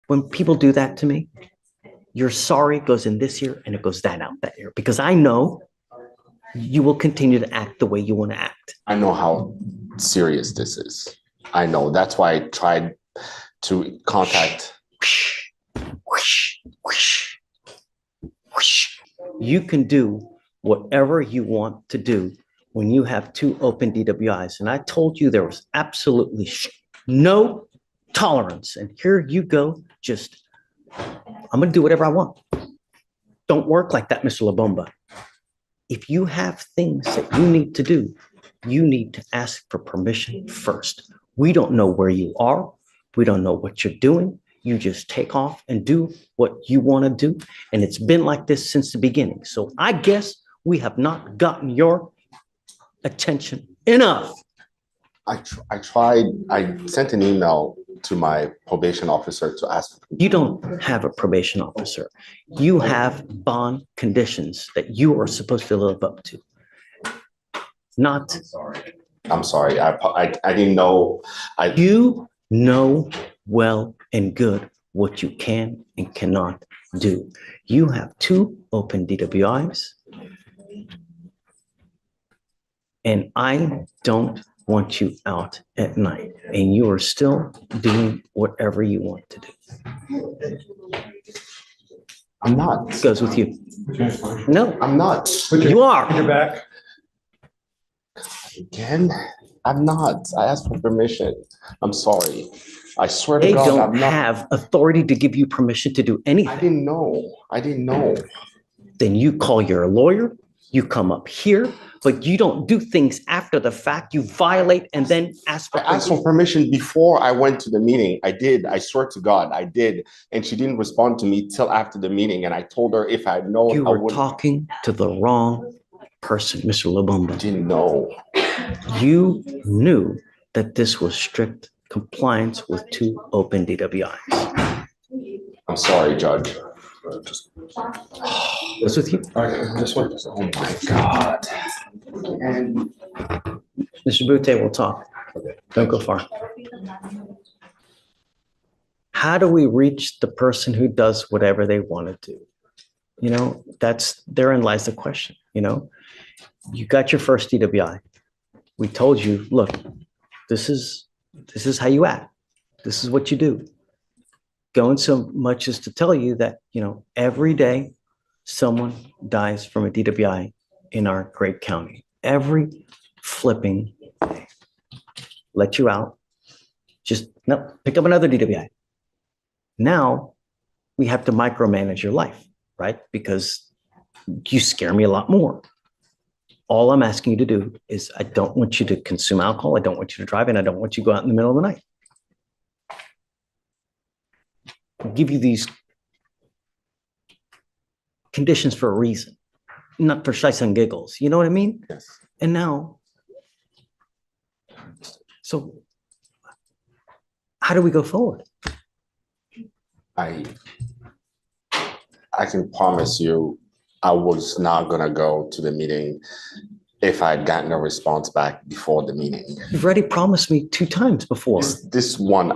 when people do that to me, your sorry goes in this ear and it goes that ear, because I know you will continue to act the way you want to act. I know how serious this is. I know. That's why I tried to contact. You can do whatever you want to do when you have two open DWIs. And I told you there was absolutely no tolerance. And here you go. Just, I'm going to do whatever I want. Don't work like that, Mr. La Bomba. If you have things that you need to do, you need to ask for permission first. We don't know where you are. We don't know what you're doing. You just take off and do what you want to do. And it's been like this since the beginning. So I guess we have not gotten your attention enough. I tried. I sent an email to my probation officer to ask. You don't have a probation officer. You have bond conditions that you are supposed to live up to. Not. I'm sorry. I didn't know. You know well and good what you can and cannot do. You have two open DWIs. And I don't want you out at night, and you are still doing whatever you want to do. I'm not. It goes with you. No, I'm not. You are. Your back. Again, I'm not. I asked for permission. I'm sorry. I swear to They God, don't I'm not. have authority to give you permission to do anything. I didn't know. I didn't know. Then you call your lawyer, you come up here, but you don't do things after the fact. You violate and then ask for I asked for permission before I went to the meeting. I did. I swear to God, I did. And she didn't respond to me till after the meeting. And I told her if I know, You I were wouldn't. talking to the wrong person, Mr. La Bomba. I didn't know. You knew that this was strict compliance with two open DWIs. I'm sorry, Judge. What's with you? All right, this one. Oh my God. And Mr. Butte will talk. Don't go far. How do we reach the person who does whatever they want to do? You know, therein lies the question. You know, you got your first DWI. We told you, look, this is how you act. This is what you do. Going so much as to tell you that, you know, every day someone dies from a DWI in our great county. Every flipping day. Let you out. Just no, pick up another DWI. Now we have to micromanage your life, right? Because you scare me a lot more. All I'm asking you to do is I don't want you to consume alcohol. I don't want you to drive, and I don't want you to go out in the middle of the night. I'll give you these conditions for a reason, not for shites and giggles. You know what I mean? yes. And now, so how do we go forward? I can promise you I was not gonna go to the meeting if I had gotten a response back before the meeting. You've already promised me 2 times before. This one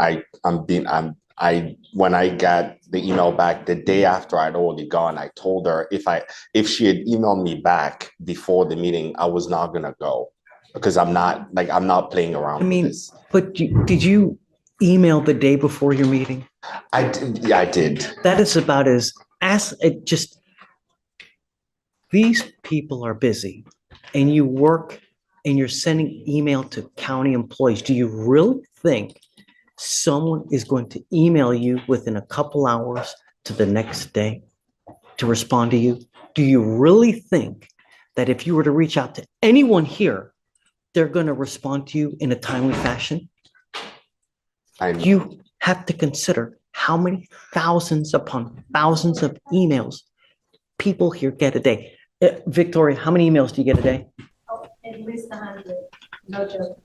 when I got the email back the day after I'd already gone, I told her if she had emailed me back before the meeting, I was not gonna go because I'm not playing around I mean, with this. but did you email the day before your meeting? I did. Yeah, I did. That is about just these people are busy and you work and you're sending email to county employees. Do you really think someone is going to email you within a couple hours to the next day to respond to you? Do you really think that if you were to reach out to anyone here, they're going to respond to you in a timely fashion? You have to consider how many thousands upon thousands of emails people here get a day. Victoria, how many emails do you get a day? Oh, at least 100. No joke.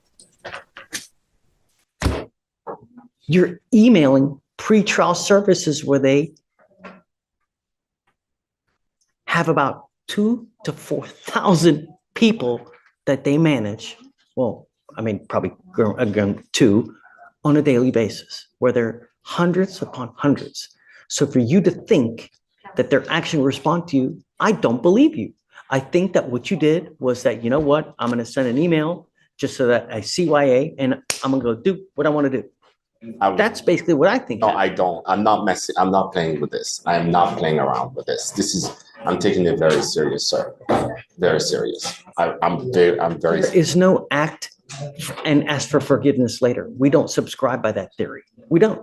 You're emailing pretrial services where they have about 2,000 to 4,000 people that they manage. Well, I mean, probably 2 on a daily basis, where they're hundreds upon hundreds. So for you to think that they're actually respond to you, I don't believe you. I think that what you did was that, you know what, I'm going to send an email just so that I CYA and I'm going to go do what I want to do. That's basically what I think. No, I don't. I'm not messing. I'm not playing with this. I am not playing around with this. I'm taking it very serious, sir. Very serious. I'm very. There is no act and ask for forgiveness later. We don't subscribe by that theory. We don't.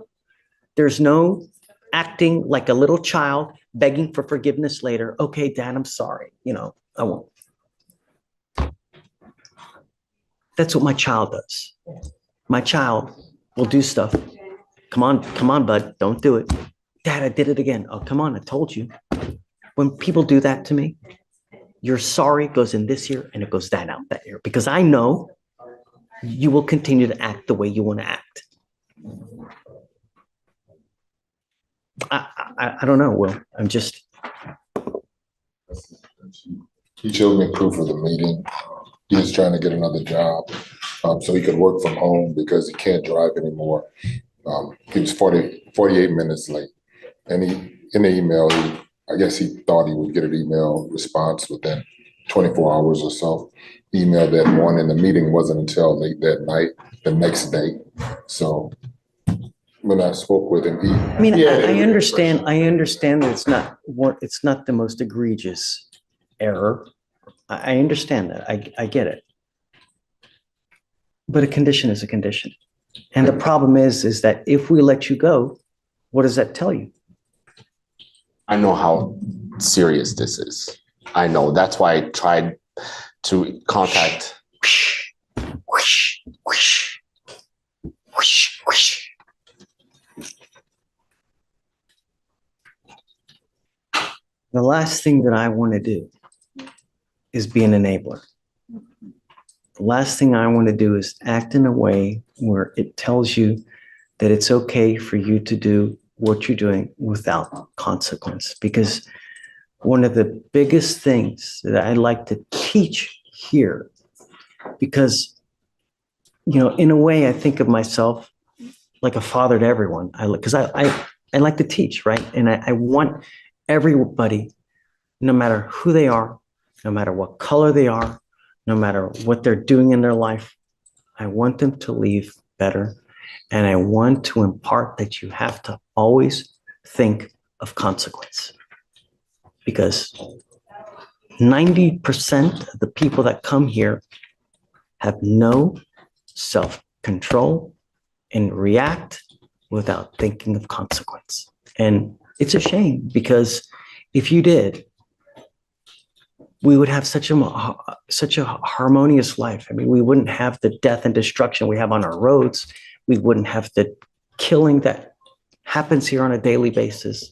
There's no acting like a little child begging for forgiveness later. Okay, Dad, I'm sorry. I won't. That's what my child does. My child will do stuff. Come on, bud, don't do it. Dad, I did it again. Oh, come on, I told you. When people do that to me, your sorry goes in this ear and it goes that out that ear, because I know you will continue to act the way you want to act. I don't know, Will. I'm just. He showed me proof of the meeting. He was trying to get another job so he could work from home because he can't drive anymore. He was 48 minutes late. And in the email, I guess he thought he would get an email response within 24 hours or so. He emailed that morning. The meeting wasn't until late that night, the next day. So when I spoke with him, I understand that it's not the most egregious error. I understand that. I get it. But a condition is a condition. And the problem is that if we let you go, what does that tell you? I know how serious this is. I know. That's why I tried to contact. The last thing that I want to do is be an enabler. The last thing I want to do is act in a way where it tells you that it's okay for you to do what you're doing without consequence. Because one of the biggest things that I like to teach here, because, in a way I think of myself like a father to everyone. I like to teach, right? And I want everybody, no matter who they are, no matter what color they are, no matter what they're doing in their life, I want them to leave better. And I want to impart that you have to always think of consequence. Because 90% of the people that come here have no self-control and react without thinking of consequence. And it's a shame, because if you did, we would have such a harmonious life. I mean, we wouldn't have the death and destruction we have on our roads. We wouldn't have the killing that happens here on a daily basis.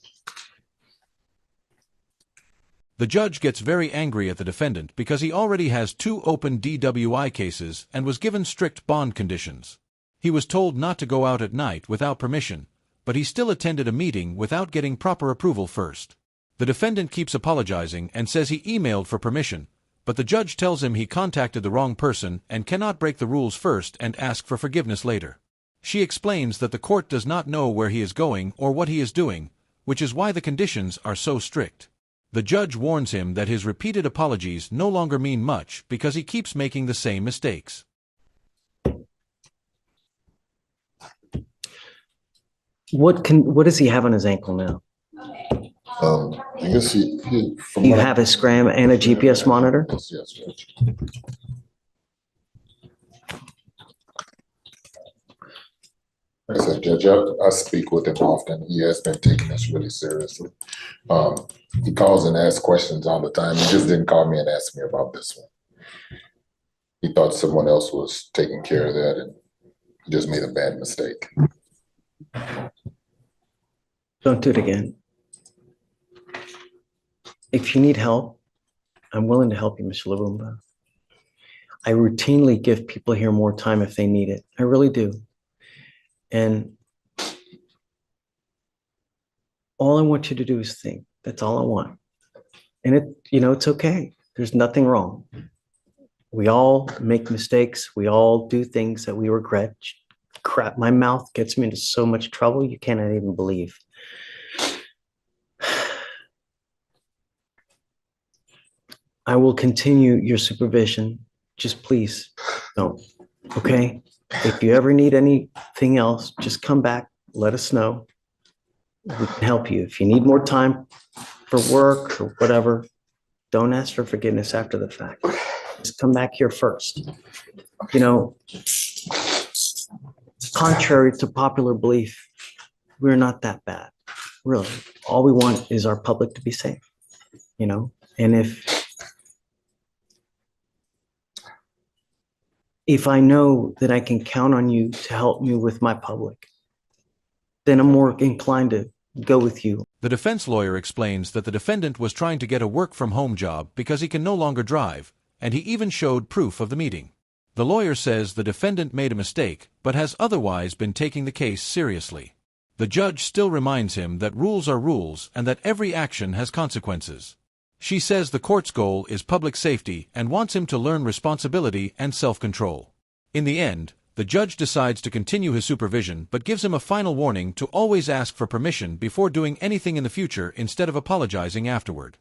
The judge gets very angry at the defendant because he already has 2 open DWI cases and was given strict bond conditions. He was told not to go out at night without permission, but he still attended a meeting without getting proper approval first. The defendant keeps apologizing and says he emailed for permission, but the judge tells him he contacted the wrong person and cannot break the rules first and ask for forgiveness later. She explains that the court does not know where he is going or what he is doing, which is why the conditions are so strict. The judge warns him that his repeated apologies no longer mean much because he keeps making the same mistakes. What does he have on his ankle now? I guess You have a scram and a GPS monitor? Yes, Judge. Like I said, Judge, I speak with him often. He has been taking this really seriously. He calls and asks questions all the time. He just didn't call me and ask me about this one. He thought someone else was taking care of that and just made a bad mistake. Don't do it again. If you need help, I'm willing to help you, Mr. Lubumba. I routinely give people here more time if they need it. I really do. And all I want you to do is think. That's all I want. And it's okay. There's nothing wrong. We all make mistakes. We all do things that we regret. crap, my mouth gets me into so much trouble you cannot even believe. I will continue your supervision. Just please don't. Okay? If you ever need anything else, just come back. Let us know. We can help you. If you need more time for work or whatever, don't ask for forgiveness after the fact. Just come back here first. You know, contrary to popular belief, we're not that bad. Really. All we want is our public to be safe, you know? And if I know that I can count on you to help me with my public, then I'm more inclined to go with you. The defense lawyer explains that the defendant was trying to get a work-from-home job because he can no longer drive, and he even showed proof of the meeting. The lawyer says the defendant made a mistake, but has otherwise been taking the case seriously. The judge still reminds him that rules are rules and that every action has consequences. She says the court's goal is public safety and wants him to learn responsibility and self-control. In the end, the judge decides to continue his supervision but gives him a final warning to always ask for permission before doing anything in the future instead of apologizing afterward.